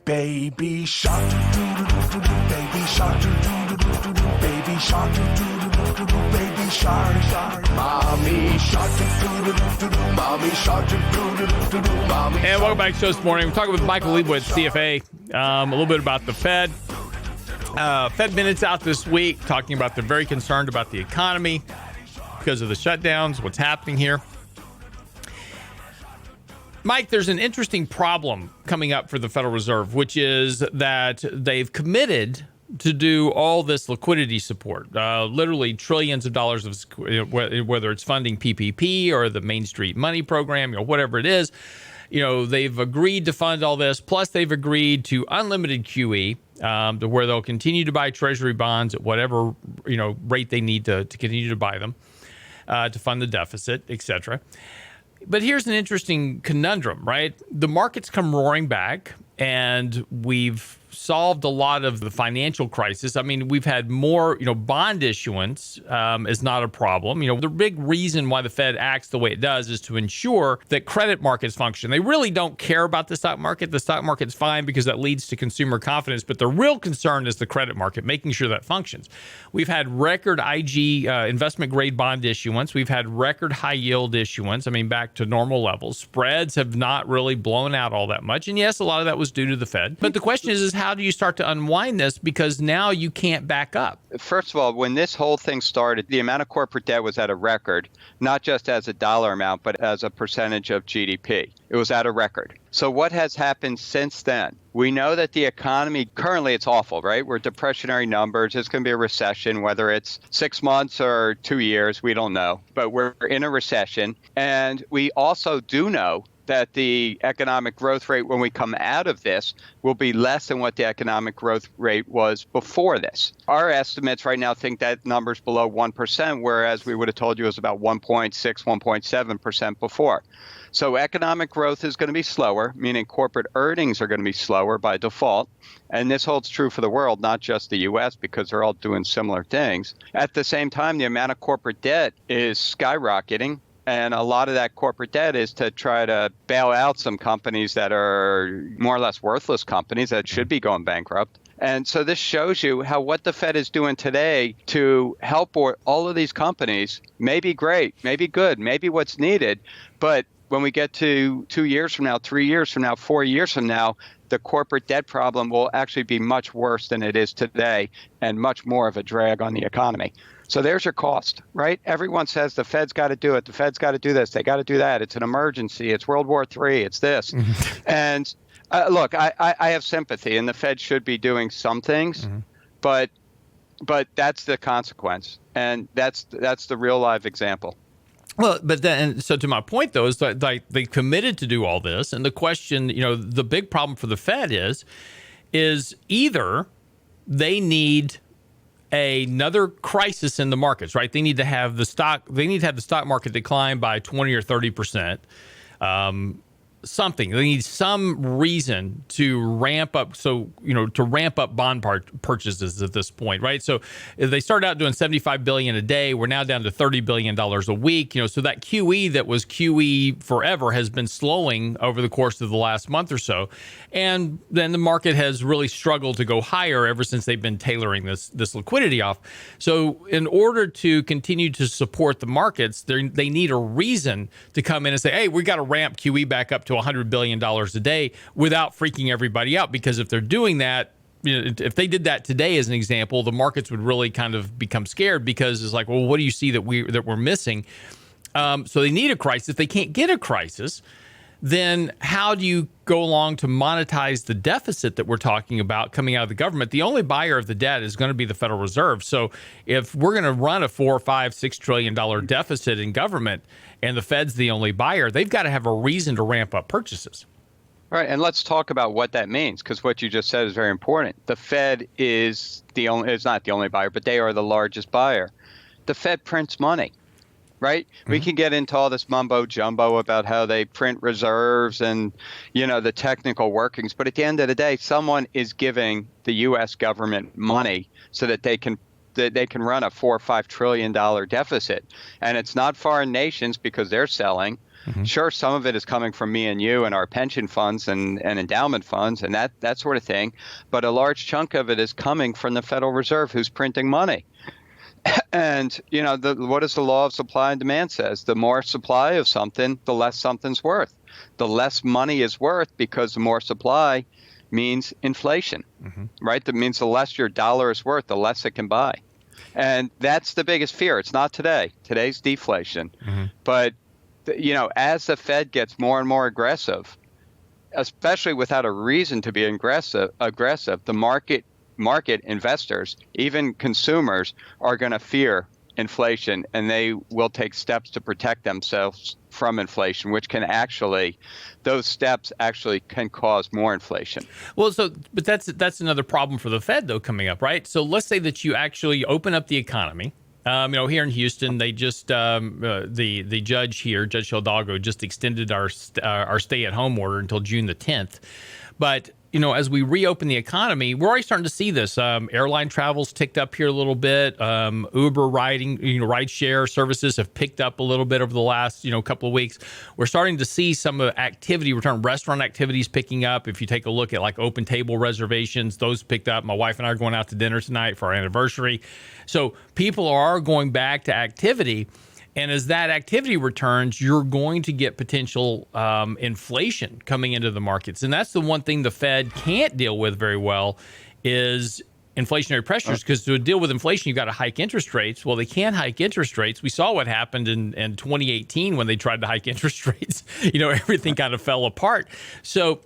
Baby shark, baby shark, baby shark, baby shark, mommy shark, mommy shark, mommy. And welcome back to the show this morning. We're talking with Michael Leibowitz, CFA, a little bit about the Fed. Fed minutes out this week, talking about they're very concerned about the economy because of the shutdowns, what's happening here. Mike, there's an interesting problem coming up for the Federal Reserve, which is that they've committed to do all this liquidity support, literally trillions of dollars of, whether it's funding PPP or the Main Street Money Program, whatever it is. They've agreed to fund all this. Plus, they've agreed to unlimited QE, to where they'll continue to buy Treasury bonds at whatever rate they need to continue to buy them, to fund the deficit, etc. But here's an interesting conundrum, right? The markets come roaring back, and we've solved a lot of the financial crisis. I mean, we've had more, bond issuance is not a problem. The big reason why the Fed acts the way it does is to ensure that credit markets function. They really don't care about the stock market. The stock market's fine because that leads to consumer confidence. But the real concern is the credit market, making sure that functions. We've had record IG investment grade bond issuance. We've had record high yield issuance. I mean, back to normal levels. Spreads have not really blown out all that much. And yes, a lot of that was due to the Fed. But the question is how do you start to unwind this? Because now you can't back up. First of all, when this whole thing started, the amount of corporate debt was at a record, not just as a dollar amount, but as a percentage of GDP. It was at a record. So what has happened since then? We know that the economy, currently it's awful, right? We're depressionary numbers. It's going to be a recession, whether it's 6 months or 2 years, we don't know. But we're in a recession. And we also do know that the economic growth rate when we come out of this will be less than what the economic growth rate was before this. Our estimates right now think that number's below 1%, whereas we would have told you it was about 1.6, 1.7% before. So economic growth is going to be slower, meaning corporate earnings are going to be slower by default. And this holds true for the world, not just the U.S., because they're all doing similar things. At the same time, the amount of corporate debt is skyrocketing. And a lot of that corporate debt is to try to bail out some companies that are more or less worthless companies that should be going bankrupt. And so this shows you how what the Fed is doing today to help all of these companies may be great, may be good, maybe what's needed. But when we get to 2 years from now, 3 years from now, 4 years from now, the corporate debt problem will actually be much worse than it is today and much more of a drag on the economy. So there's your cost, right? Everyone says the Fed's got to do it. The Fed's got to do this. They got to do that. It's an emergency. It's World War III. It's this. And look, I have sympathy, and the Fed should be doing some things, but that's the consequence, and that's the real live example. Well, but then, so to my point, though, is that they committed to do all this. And the question, the big problem for the Fed is either they need another crisis in the markets, right? They need to have the stock market decline by 20 or 30%. Something. They need some reason to ramp up. So, to ramp up bond purchases at this point, right? So they started out doing $75 billion a day. We're now down to $30 billion a week. So that QE that was QE forever has been slowing over the course of the last month or so. And then the market has really struggled to go higher ever since they've been tailoring this liquidity off. So in order to continue to support the markets, they need a reason to come in and say, hey, we got to ramp QE back up to $100 billion a day without freaking everybody out. Because if they're doing that, if they did that today as an example, the markets would really kind of become scared because it's like, well, what do you see that we're missing? So they need a crisis. If they can't get a crisis, then how do you go along to monetize the deficit that we're talking about coming out of the government? The only buyer of the debt is going to be the Federal Reserve. So if we're going to run a $4, $5, $6 trillion deficit in government and the Fed's the only buyer, they've got to have a reason to ramp up purchases. All right, and let's talk about what that means, because what you just said is very important. The Fed is not the only buyer, but they are the largest buyer. The Fed prints money. Right? Mm-hmm. We can get into all this mumbo jumbo about how they print reserves and, the technical workings. But at the end of the day, someone is giving the U.S. government money so that they can run a $4 or $5 trillion deficit. And it's not foreign nations because they're selling. Sure, some of it is coming from me and you and our pension funds and endowment funds and that sort of thing. But a large chunk of it is coming from the Federal Reserve, who's printing money. And, what does the law of supply and demand says? The more supply of something, the less something's worth. The less money is worth because the more supply means inflation, right? That means the less your dollar is worth, the less it can buy. And that's the biggest fear. It's not today. Today's deflation. But, as the Fed gets more and more aggressive, especially without a reason to be aggressive, the market investors, even consumers, are going to fear inflation, and they will take steps to protect themselves from inflation, which those steps actually can cause more inflation. Well, but that's another problem for the Fed, though, coming up, right? So let's say that you actually open up the economy. Here in Houston, they just the judge here, Judge Hidalgo, just extended our stay-at-home order until June the 10th. But as we reopen the economy, we're already starting to see this. Airline travel's ticked up here a little bit. Uber rideshare services have picked up a little bit over the last, couple of weeks. We're starting to see some activity return. Restaurant activities picking up. If you take a look at like open table reservations, those picked up. My wife and I are going out to dinner tonight for our anniversary. So people are going back to activity. And as that activity returns, you're going to get potential inflation coming into the markets. And that's the one thing the Fed can't deal with very well is inflationary pressures, because to deal with inflation, you've got to hike interest rates. Well, they can't hike interest rates. We saw what happened in 2018 when they tried to hike interest rates. Everything kind of fell apart. So,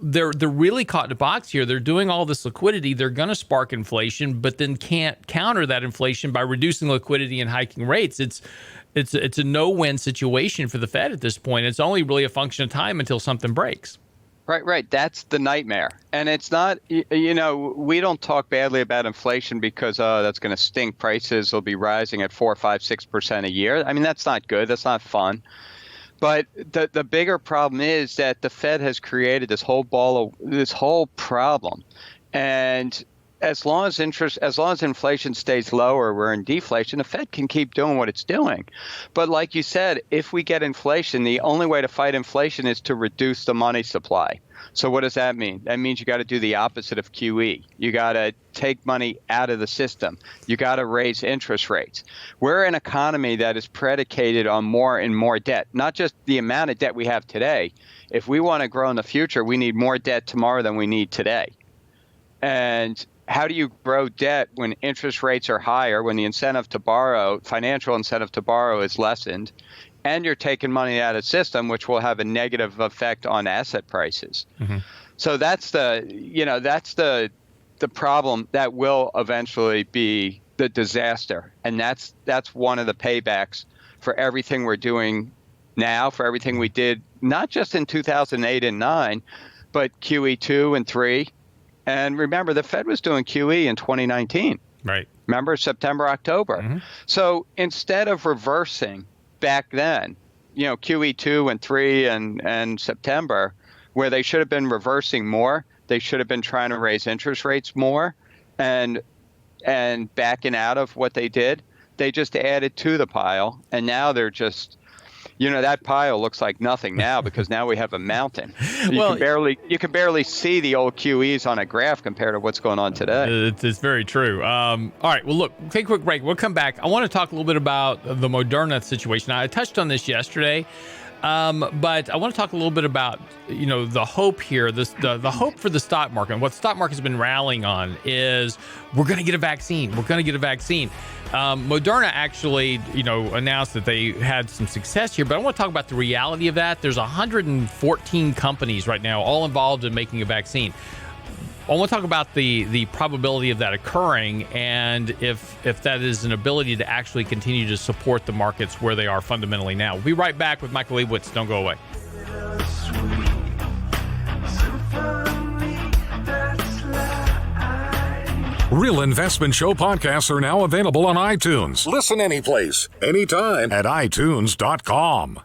they're really caught in a box here. They're doing all this liquidity. They're going to spark inflation, but then can't counter that inflation by reducing liquidity and hiking rates. It's a no-win situation for the Fed at this point. It's only really a function of time until something breaks. Right. That's the nightmare. And it's not, we don't talk badly about inflation because that's going to stink. Prices will be rising at 4, 5, 6% a year. I mean, that's not good. That's not fun. But the bigger problem is that the Fed has created this whole problem, and as long as inflation stays low or we're in deflation, the Fed can keep doing what it's doing. But like you said, if we get inflation, the only way to fight inflation is to reduce the money supply. So what does that mean? That means you got to do the opposite of QE. You got to take money out of the system. You got to raise interest rates. We're an economy that is predicated on more and more debt, not just the amount of debt we have today. If we want to grow in the future, we need more debt tomorrow than we need today. And how do you grow debt when interest rates are higher, when the financial incentive to borrow is lessened, and you're taking money out of the system, which will have a negative effect on asset prices? So that's the problem that will eventually be the disaster. And that's one of the paybacks for everything we're doing now, for everything we did, not just in 2008 and 9, but QE 2 and 3. And remember, the Fed was doing QE in 2019. Right. Remember, September, October. So instead of reversing back then, QE 2 and 3 and September, where they should have been reversing more, they should have been trying to raise interest rates more and backing out of what they did. They just added to the pile, and now they're just, that pile looks like nothing now because now we have a mountain. You can barely see the old QEs on a graph compared to what's going on today. It's very true. All right. Well, look, take a quick break. We'll come back. I want to talk a little bit about the Moderna situation. I touched on this yesterday, but I want to talk a little bit about, the hope here, the hope for the stock market. And what the stock market has been rallying on is we're going to get a vaccine. We're going to get a vaccine. Moderna actually, announced that they had some success here, but I want to talk about the reality of that. There's 114 companies right now all involved in making a vaccine. I want to talk about the probability of that occurring and if that is an ability to actually continue to support the markets where they are fundamentally now. We'll be right back with Michael Lebowitz. Don't go away. Real Investment Show podcasts are now available on iTunes. Listen anyplace, anytime at iTunes.com.